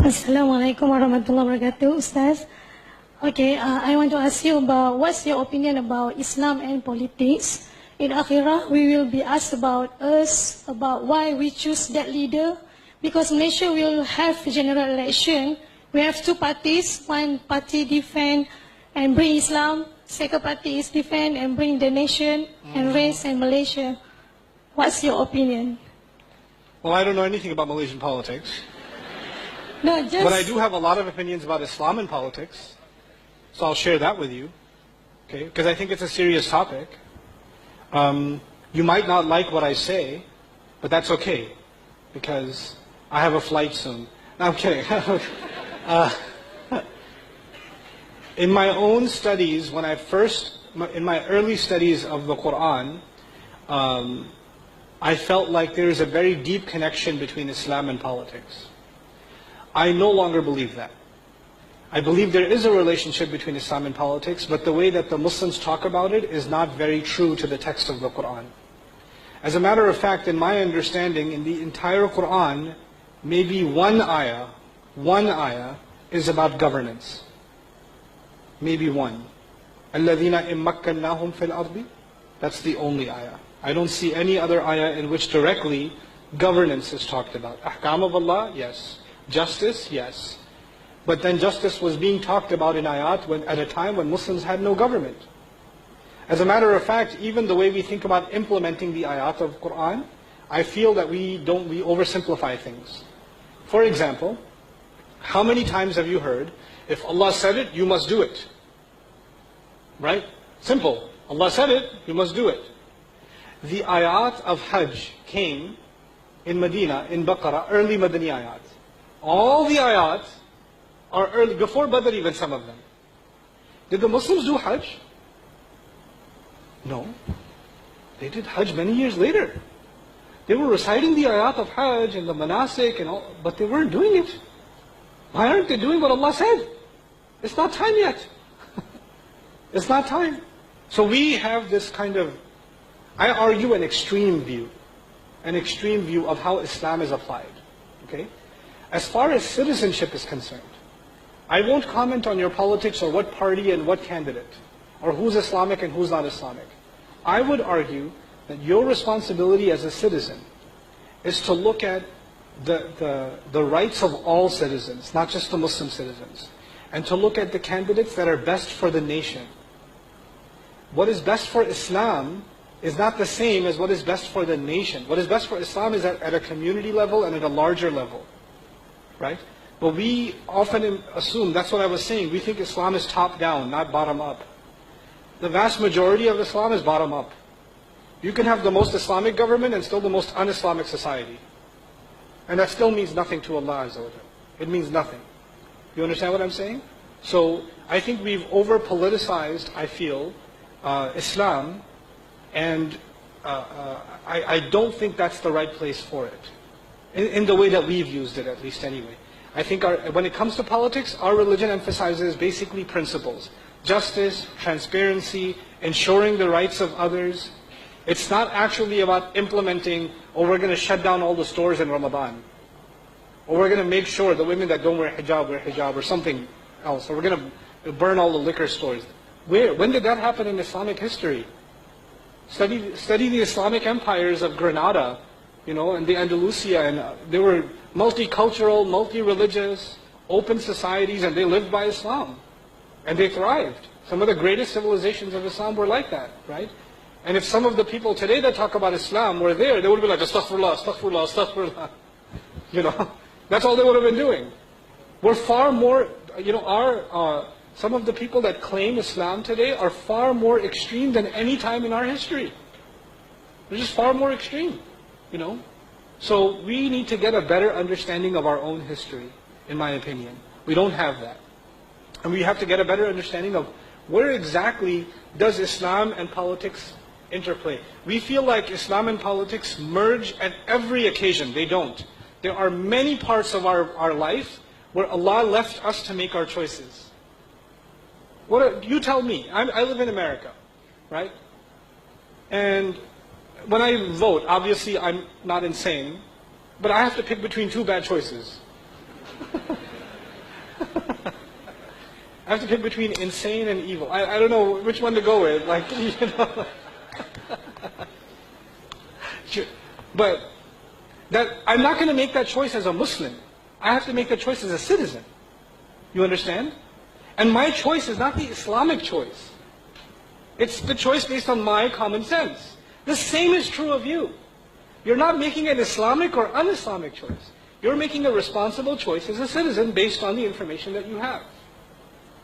Assalamualaikum warahmatullahi wabarakatuh, Ustaz. Okay, I want to ask you about what's your opinion about Islam and politics. In Akhirah, we will be asked about why we choose that leader. Because Malaysia will have general election. We have two parties. One party defend and bring Islam. Second party is defend and bring the nation and race and Malaysia. What's your opinion? Well, I don't know anything about Malaysian politics. No, but I do have a lot of opinions about Islam and politics. So I'll share that with you. Okay? Because I think it's a serious topic. You might not like what I say, but that's okay. Because I have a flight soon. No, I'm kidding. In my own studies, in my early studies of the Quran, I felt like there is a very deep connection between Islam and politics. I no longer believe that. I believe there is a relationship between Islam and politics, but the way that the Muslims talk about it is not very true to the text of the Quran. As a matter of fact, in my understanding, in the entire Quran, maybe one ayah is about governance. Maybe one. الَّذِينَ إِن مَّكَّنَّاهُمْ فِي الْأَرْضِ. That's the only ayah. I don't see any other ayah in which directly governance is talked about. Ahkam of Allah, yes. Justice, yes. But then justice was being talked about in ayat at a time when Muslims had no government. As a matter of fact, even the way we think about implementing the ayat of Quran, I feel that we oversimplify things. For example, how many times have you heard, if Allah said it, you must do it? Right? Simple. Allah said it, you must do it. The ayat of Hajj came in Medina, in Baqarah, early Madani ayat. All the ayat are early, before Badr even, some of them. Did the Muslims do Hajj? No. They did Hajj many years later. They were reciting the ayat of Hajj and the manasik and all, but they weren't doing it. Why aren't they doing what Allah said? It's not time yet. It's not time. So we have this kind of, I argue an extreme view of how Islam is applied. Okay? As far as citizenship is concerned, I won't comment on your politics or what party and what candidate, or who's Islamic and who's not Islamic. I would argue that your responsibility as a citizen is to look at the rights of all citizens, not just the Muslim citizens, and to look at the candidates that are best for the nation. What is best for Islam is not the same as what is best for the nation. What is best for Islam is at a community level and at a larger level. Right? But we often assume, that's what I was saying, we think Islam is top down, not bottom up. The vast majority of Islam is bottom up. You can have the most Islamic government and still the most un-Islamic society. And that still means nothing to Allah Azza wa Jalla. It means nothing. You understand what I'm saying? So I think we've over-politicized, I feel, Islam, and I don't think that's the right place for it. In the way that we've used it, at least anyway. I think when it comes to politics, our religion emphasizes basically principles. Justice, transparency, ensuring the rights of others. It's not actually about implementing, or we're going to shut down all the stores in Ramadan. Or we're going to make sure the women that don't wear hijab, or something else. Or we're going to burn all the liquor stores. When did that happen in Islamic history? Study the Islamic empires of Granada, and the Andalusia, and they were multicultural, multi-religious, open societies, and they lived by Islam. And they thrived. Some of the greatest civilizations of Islam were like that, right? And if some of the people today that talk about Islam were there, they would be like, astaghfirullah, astaghfirullah, astaghfirullah. That's all they would have been doing. We're far more, some of the people that claim Islam today are far more extreme than any time in our history. They're just far more extreme. So we need to get a better understanding of our own history, in my opinion. We don't have that. And we have to get a better understanding of where exactly does Islam and politics interplay. We feel like Islam and politics merge at every occasion. They don't. There are many parts of our life where Allah left us to make our choices. You tell me. I live in America, right? And when I vote, obviously I'm not insane, but I have to pick between two bad choices. I have to pick between insane and evil. I don't know which one to go with. Like, you know. But I'm not going to make that choice as a Muslim. I have to make that choice as a citizen. You understand? And my choice is not the Islamic choice. It's the choice based on my common sense. The same is true of you. You're not making an Islamic or un-Islamic choice. You're making a responsible choice as a citizen based on the information that you have.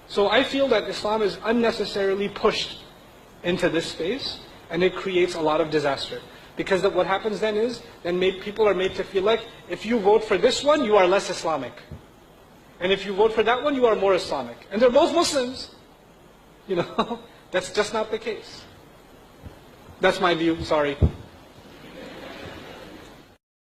So I feel that Islam is unnecessarily pushed into this space, and it creates a lot of disaster. Because what happens then is, people are made to feel like, if you vote for this one, you are less Islamic. And if you vote for that one, you are more Islamic. And they're both Muslims. You know, that's just not the case. That's my view, sorry.